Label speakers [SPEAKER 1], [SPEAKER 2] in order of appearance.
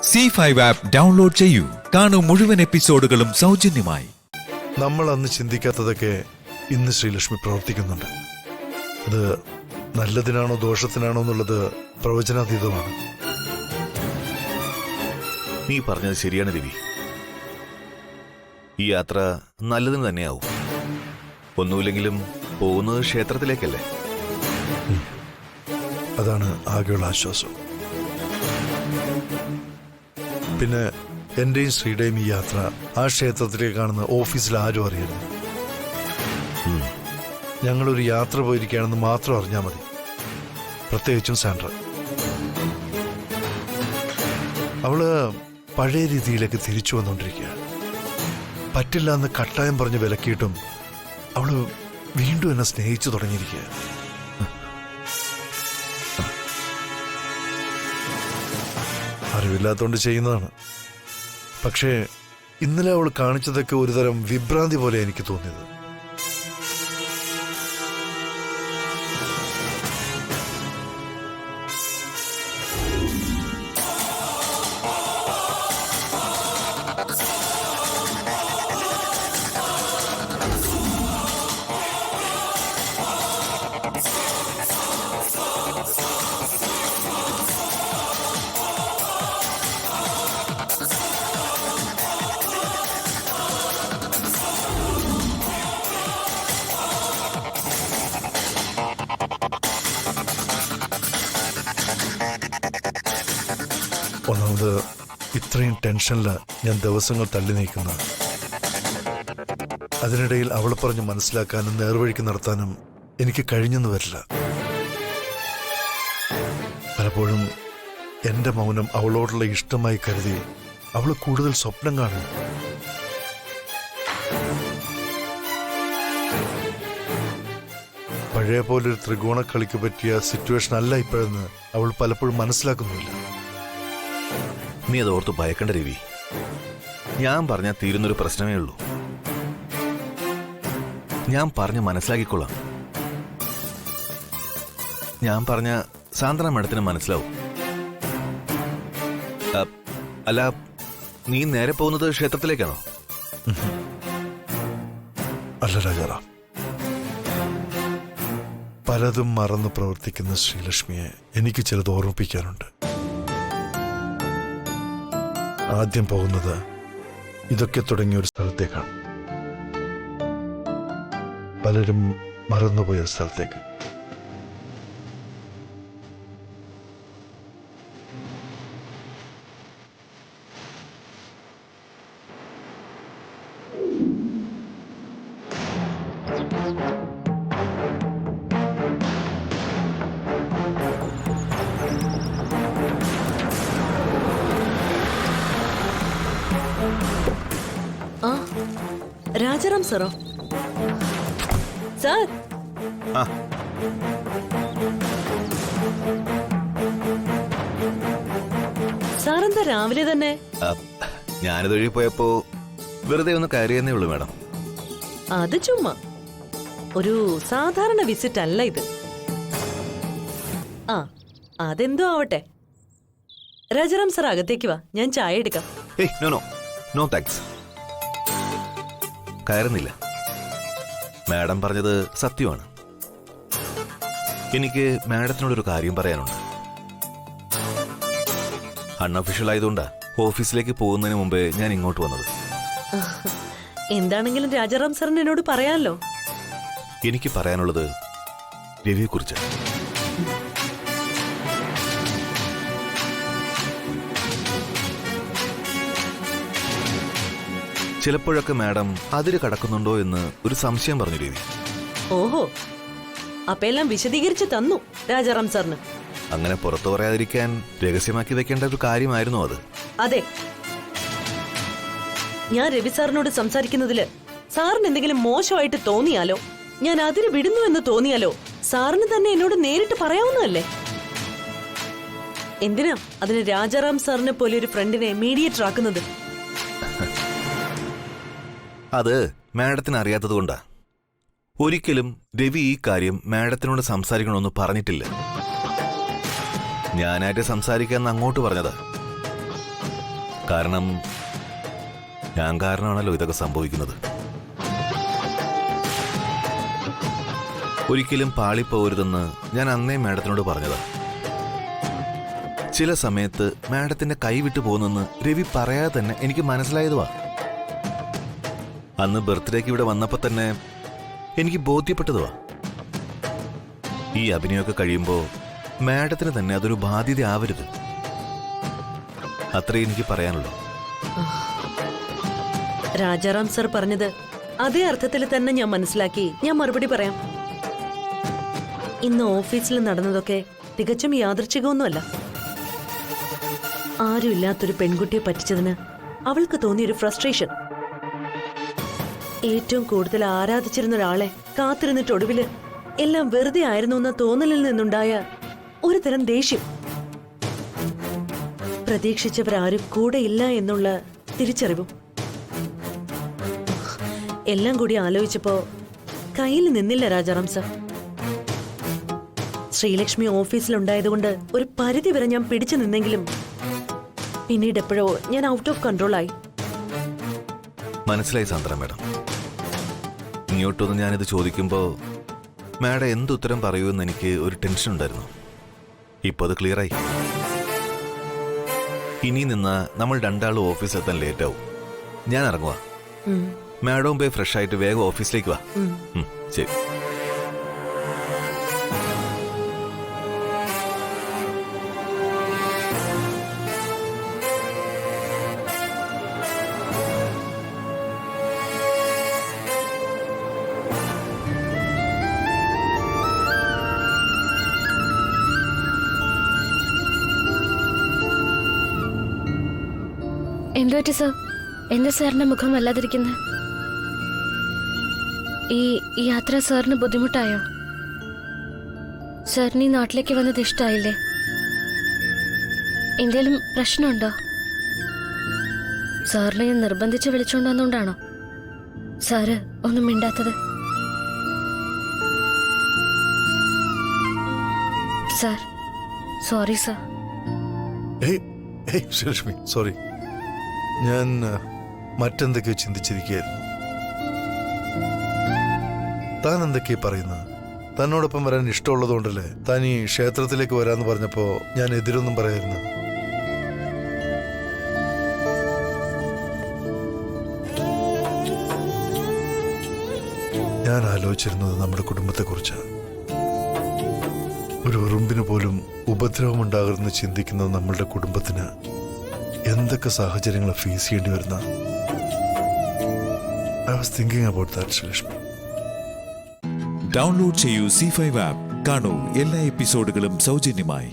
[SPEAKER 1] C5 app download ചെയ്യൂ. കാണൂ മുഴുവൻ എപ്പിസോഡുകളും സൗജന്യമായി.
[SPEAKER 2] നമ്മൾ അന്ന് ചിന്തിക്കാത്തതൊക്കെ ഇന്ന് ശ്രീലക്ഷ്മി പ്രവർത്തിക്കുന്നുണ്ട്. അത് നല്ലതിനാണോ ദോഷത്തിനാണോ എന്നുള്ളത് പ്രവചനാതീതമാണ്.
[SPEAKER 3] നീ പറഞ്ഞത് ശരിയാണ് രവി. ഈ യാത്ര നല്ലതിന് തന്നെയാവും. ഒന്നുമില്ലെങ്കിലും പോകുന്നത് ക്ഷേത്രത്തിലേക്കല്ലേ.
[SPEAKER 2] അതാണ് ആകെയുള്ള ആശ്വാസം. പിന്നെ എന്റെയും ശ്രീയുടെയും ഈ യാത്ര ആ ക്ഷേത്രത്തിലേക്കാണെന്ന് ഓഫീസിൽ ആരും അറിയരുത്. ഞങ്ങളൊരു യാത്ര പോയിരിക്കുകയാണെന്ന് മാത്രം അറിഞ്ഞാൽ മതി. പ്രത്യേകിച്ചും സാൻഡ്ര. അവള് പഴയ രീതിയിലേക്ക് തിരിച്ചു വന്നുകൊണ്ടിരിക്കുക. പറ്റില്ല എന്ന് കട്ടായം പറഞ്ഞ് വിലക്കിയിട്ടും അവള് വീണ്ടും എന്നെ സ്നേഹിച്ചു തുടങ്ങിയിരിക്കുക. അറിവില്ലാത്തോണ്ട് ചെയ്യുന്നതാണ്. പക്ഷേ ഇന്നലെ അവൾ കാണിച്ചതൊക്കെ ഒരുതരം വിഭ്രാന്തി പോലെ എനിക്ക് തോന്നിയത്. ഒന്നാമത് ഇത്രയും ടെൻഷനില് ഞാൻ ദിവസങ്ങൾ തള്ളി നീക്കുന്ന. അതിനിടയിൽ അവളെ പറഞ്ഞ് മനസ്സിലാക്കാനും നേർവഴിക്ക് നടത്താനും എനിക്ക് കഴിഞ്ഞെന്ന് വരില്ല. പലപ്പോഴും എന്റെ മൗനം അവളോടുള്ള ഇഷ്ടമായി കരുതി അവൾ കൂടുതൽ സ്വപ്നം കാണും. പഴയ പോലൊരു ത്രികോണക്കളിക്ക് പറ്റിയ സിറ്റുവേഷൻ അല്ല ഇപ്പോഴെന്ന് അവൾ പലപ്പോഴും മനസ്സിലാക്കുന്നില്ല.
[SPEAKER 3] നീ അത് ഓർത്ത് ഭയക്കണ്ട രവി. ഞാൻ പറഞ്ഞാൽ തീരുന്നൊരു പ്രശ്നമേ ഉള്ളൂ. ഞാൻ പറഞ്ഞ് മനസ്സിലാക്കിക്കൊള്ളാം. ഞാൻ പറഞ്ഞ സാന്ദ്ര മാഡത്തിന് മനസ്സിലാവും. അല്ല, നീ നേരെ പോകുന്നത് ക്ഷേത്രത്തിലേക്കാണോ?
[SPEAKER 2] അല്ല രാജാറാം, പലതും മറന്ന് പ്രവർത്തിക്കുന്ന ശ്രീലക്ഷ്മിയെ എനിക്ക് ചിലത് ഓർമ്മിപ്പിക്കാനുണ്ട്. ആദ്യം പോകുന്നത് ഇതൊക്കെ തുടങ്ങിയ ഒരു സ്ഥലത്തേക്കാണ്. പലരും മറന്നുപോയ സ്ഥലത്തേക്ക്.
[SPEAKER 4] രാജാറാം സാറോ? സാർ, സാറെന്താ രാവിലെ തന്നെ?
[SPEAKER 3] ഞാനിതൊഴി പോയപ്പോ വെറുതെ ഒന്ന് കയറിയെന്നേ ഉള്ളൂ മാഡം.
[SPEAKER 4] അത് ചുമ്മാ ഒരു സാധാരണ വിസിറ്റ് അല്ല ഇത്. ആ, അതെന്തോ ആവട്ടെ. രാജാറാം സാർ അകത്തേക്ക് വാ, ഞാൻ ചായ എടുക്കാം.
[SPEAKER 3] No thanks. കയറുന്നില്ല. മാഡം പറഞ്ഞത് സത്യമാണ്. എനിക്ക് മാഡത്തിനോടൊരു കാര്യം പറയാനുണ്ട്. അൺഒഫീഷ്യൽ ആയതുകൊണ്ടാ ഓഫീസിലേക്ക് പോകുന്നതിന് മുമ്പേ ഞാൻ ഇങ്ങോട്ട് വന്നത്.
[SPEAKER 4] എന്താണെങ്കിലും രാജാറാം സാറിന് എന്നോട് പറയാമല്ലോ.
[SPEAKER 3] എനിക്ക് പറയാനുള്ളത് രവിയെക്കുറിച്ച്. ചിലപ്പോഴൊക്കെ മാഡം അതിര് കടക്കുന്നുണ്ടോ എന്ന് ഒരു സംശയം പറഞ്ഞു രവി.
[SPEAKER 4] ഓഹോ, അപ്പൊ എല്ലാം വിശദീകരിച്ച് തന്നു രാജാറാം സാറിന്.
[SPEAKER 3] അങ്ങനെ പുറത്തു പറയാതിരിക്കാൻ രഹസ്യമാക്കി വെക്കേണ്ട ഒരു കാര്യമായിരുന്നു അത്.
[SPEAKER 4] അതെ, ഞാൻ രവി സാറിനോട് സംസാരിക്കുന്നതില് സാറിന് എന്തെങ്കിലും മോശമായിട്ട് തോന്നിയാലോ, ഞാൻ അതിര് വിടുന്നു എന്ന് തോന്നിയാലോ സാറിന് തന്നെ എന്നോട് നേരിട്ട് പറയാവുന്നതല്ലേ. എന്തിനാ അതിന് രാജാറാം സാറിനെ പോലെ ഒരു ഫ്രണ്ടിനെ മീഡിയേറ്റർ ആക്കുന്നത്?
[SPEAKER 3] അത് മാഡത്തിന് അറിയാത്തതുകൊണ്ടാ. ഒരിക്കലും രവി ഈ കാര്യം മാഡത്തിനോട് സംസാരിക്കണമെന്ന് പറഞ്ഞിട്ടില്ല. ഞാനായിട്ട് സംസാരിക്കാന്ന് അങ്ങോട്ട് പറഞ്ഞതാ. കാരണം ഞാൻ കാരണമാണല്ലോ ഇതൊക്കെ സംഭവിക്കുന്നത്. ഒരിക്കലും പാളിപ്പോരുതെന്ന് ഞാൻ അന്നേ മാഡത്തിനോട് പറഞ്ഞതാ. ചില സമയത്ത് മാഡത്തിന്റെ കൈവിട്ടു പോകുന്നെന്ന് രവി പറയാതെ തന്നെ എനിക്ക് മനസ്സിലായതുവാ. അന്ന് ബർത്ത്ഡേക്ക് ഇവിടെ വന്നപ്പോ തന്നെ എനിക്ക് ബോധ്യപ്പെട്ടതുവാ. ഈ അഭിനയമൊക്കെ കഴിയുമ്പോൾ മാഡത്തിന് തന്നെ അതൊരു ബാധ്യത ആവരുത്. അത്രേ എനിക്ക് പറയാനുള്ളൂ.
[SPEAKER 4] രാജാറാം സർ പറഞ്ഞത് അതേ അർത്ഥത്തിൽ തന്നെ ഞാൻ മനസ്സിലാക്കി. ഞാൻ മറുപടി പറയാം. ഇന്ന് ഓഫീസിൽ നടന്നതൊക്കെ തികച്ചും യാദൃച്ഛികമൊന്നുമല്ല. ആരുമില്ലാത്തൊരു പെൺകുട്ടിയെ പറ്റിച്ചതിന് അവൾക്ക് തോന്നിയൊരു ഫ്രസ്ട്രേഷൻ, ഏറ്റവും കൂടുതൽ ആരാധിച്ചിരുന്ന ഒരാളെ കാത്തിരുന്നിട്ട് ഒടുവില് എല്ലാം വെറുതെ ആയിരുന്നു എന്ന തോന്നലിൽ നിന്നുണ്ടായ ഒരു തരം ദേഷ്യം, പ്രതീക്ഷിച്ചവരാരും കൂടെയില്ല എന്നുള്ള തിരിച്ചറിവും, എല്ലാം കൂടി ആലോചിച്ചപ്പോ കയ്യിൽ നിന്നില്ല രാജാറാം സർ. ശ്രീലക്ഷ്മി ഓഫീസിലുണ്ടായതുകൊണ്ട് ഒരു പരിധി വരെ ഞാൻ പിടിച്ചു നിന്നെങ്കിലും പിന്നീട് എപ്പോഴോ ഞാൻ ഔട്ട് ഓഫ് കൺട്രോൾ ആയി.
[SPEAKER 3] മനസ്സിലായി സാന്ദ്ര മാഡം. ഇങ്ങോട്ടൊന്ന് ഞാനിത് ചോദിക്കുമ്പോൾ മാഡം എന്തുത്തരം പറയുമെന്ന് എനിക്ക് ഒരു ടെൻഷൻ ഉണ്ടായിരുന്നു. ഇപ്പോൾ അത് ക്ലിയറായി. ഇനി നിന്നാ നമ്മൾ രണ്ടാളും ഓഫീസിലെത്താൻ ലേറ്റ് ആവും. ഞാൻ ഇറങ്ങുക. മാഡവും പോയി ഫ്രഷ് ആയിട്ട് വേഗം ഓഫീസിലേക്ക് വാ. ശരി.
[SPEAKER 5] എന്തുപറ്റി സർ? എന്താ സാറിന്റെ മുഖം വല്ലാതിരിക്കുന്നത്? ഈ യാത്ര സാറിന് ബുദ്ധിമുട്ടായോ? സാറിന് ഈ നാട്ടിലേക്ക് വന്നത് ഇഷ്ടായില്ലേ? എന്തെങ്കിലും പ്രശ്നമുണ്ടോ? സാറിനെ ഞാൻ നിർബന്ധിച്ച് വിളിച്ചുകൊണ്ടുവന്നുകൊണ്ടാണോ സാറ് ഒന്നും മിണ്ടാത്തത്? Sir, sorry sir.
[SPEAKER 2] Sreelakshmi, sorry. ഞാൻ മറ്റെന്തൊക്കെയോ ചിന്തിച്ചിരിക്കുകയായിരുന്നു. താൻ എന്തൊക്കെയാ പറയുന്നത്? തന്നോടൊപ്പം വരാൻ ഇഷ്ടമുള്ളതുകൊണ്ടല്ലേ താൻ ഈ ക്ഷേത്രത്തിലേക്ക് വരാന്ന് പറഞ്ഞപ്പോ ഞാൻ എതിരൊന്നും പറയായിരുന്നു. ഞാൻ ആലോചിച്ചിരുന്നത് നമ്മുടെ കുടുംബത്തെക്കുറിച്ചാണ്. ഒരു ഉറുമ്പിന് പോലും ഉപദ്രവമുണ്ടാകരുതെന്ന് ചിന്തിക്കുന്ന നമ്മളുടെ കുടുംബത്തിന് എന്തൊക്കെ സാഹചര്യങ്ങൾ ഫേസ് ചെയ്യേണ്ടി വരുന്ന I was thinking about that, Sreelakshmi.
[SPEAKER 1] Download ചെയ്യൂ C5 ആപ്പ്. കാണൂ എല്ലാ എപ്പിസോഡുകളും സൗജന്യമായി.